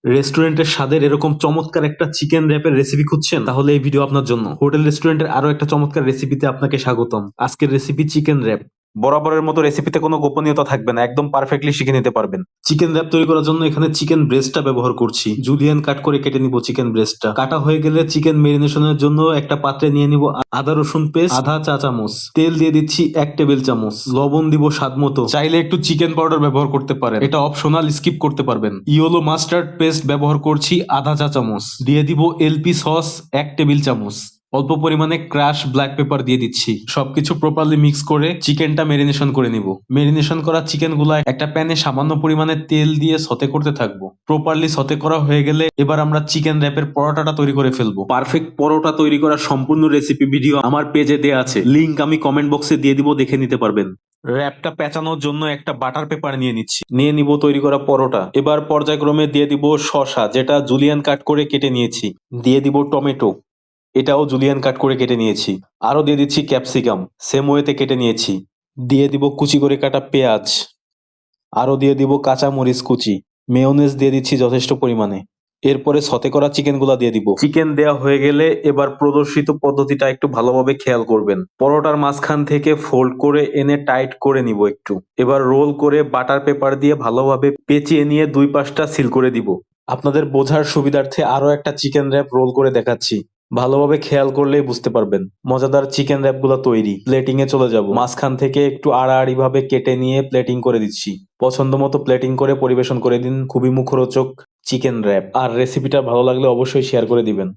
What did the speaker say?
রেস্টুরেন্টের স্বাদের এরকম চমৎকার একটা চিকেন র‍্যাপের রেসিপি খুঁজছেন? তাহলে এই ভিডিও আপনার জন্য। হোটেল রেস্টুরেন্টের আরো একটা চমৎকার রেসিপিতে আপনাকে স্বাগতম। আজকের রেসিপি চিকেন র‍্যাপ। বরাবরের মতো রেসিপিতে কোনো গোপনীয়তা থাকবে না, একদম পারফেক্টলি শিখে নিতে পারবেন। চিকেন র‍্যাপ তৈরি করার জন্য এখানে চিকেন ব্রেস্টটা ব্যবহার করছি। জুলিয়ান কাট করে কেটে নিব চিকেন ব্রেস্টটা। কাটা হয়ে গেলে চিকেন মেরিনেশনের জন্য একটা পাত্রে নিয়ে নিব আদা রসুন পেস্ট আধা চা চামচ, তেল দিয়ে দিচ্ছি 1 টেবিল চামচ, লবণ দিব স্বাদ মতো। চাইলে একটু চিকেন পাউডার ব্যবহার করতে পারেন, এটা অপশনাল, স্কিপ করতে পারবেন। ইয়েলো মাস্টার্ড পেস্ট ব্যবহার করছি আধা চা চামচ, দিয়ে দিব এলপি সস 1 টেবিল চামচ, অল্প পরিমাণে ক্রাশ ব্ল্যাক পেপার দিয়ে দিচ্ছি। সবকিছু প্রপারলি মিক্স করে চিকেনটা মেরিনেশন করে নিব। মেরিনেশন করা চিকেন গুলা একটা প্যানে সামান্য পরিমাণে তেল দিয়ে সতে করতে থাকবো। প্রপারলি সতে করা হয়ে গেলে এবার আমরা চিকেন র‍্যাপের পরোটাটা তৈরি করে ফেলবো। পারফেক্ট পরোটা তৈরি করার সম্পূর্ণ রেসিপি ভিডিও আমার পেজে দেয়া আছে, লিংক আমি কমেন্ট বক্সে দিয়ে দিব, দেখে নিতে পারবেন। র‍্যাপটা পেঁচানোর জন্য একটা বাটার পেপার নিয়ে নিচ্ছি। নিয়ে নিব তৈরি করা পরোটা। এবার পর্যায়ক্রমে দিয়ে দিব শসা, যেটা জুলিয়ান কাট করে কেটে নিয়েছি। দিয়ে দিব টমেটো, এটাও জুলিয়ান কাট করে কেটে নিয়েছি। আরো দিয়ে দিচ্ছি ক্যাপসিকাম, সেম ওয়েতে কেটে নিয়েছি। দিয়ে দিব কুচি করে কাটা পেঁয়াজ। আরো দিয়ে দিব কাঁচা মরিচ কুচি। মেয়োনেজ দিয়ে দিচ্ছি যথেষ্ট পরিমাণে। এরপরে সতে করা চিকেন গুলা দিয়ে দিব। চিকেন দেওয়া হয়ে গেলে এবার প্রদর্শিত পদ্ধতিটা একটু ভালোভাবে খেয়াল করবেন। পরোটার মাঝখান থেকে ফোল্ড করে এনে টাইট করে নিব একটু। এবার রোল করে বাটার পেপার দিয়ে ভালোভাবে পেঁচিয়ে নিয়ে দুই পাশটা সিল করে দিব। আপনাদের বোঝার সুবিধার্থে আরো একটা চিকেন র‍্যাপ রোল করে দেখাচ্ছি। ভালোভাবে খেয়াল করলেই বুঝতে পারবেন। মজাদার চিকেন র‍্যাপ গুলো তৈরি। প্লেটিং এ চলে যাব। মাঝখান থেকে একটু আড়াআড়ি ভাবে কেটে নিয়ে প্লেটিং করে দিচ্ছি। পছন্দ মতো প্লেটিং করে পরিবেশন করে দিন। খুবই মুখরোচক চিকেন র‍্যাপ। আর রেসিপিটা ভালো লাগলে অবশ্যই শেয়ার করে দিবেন।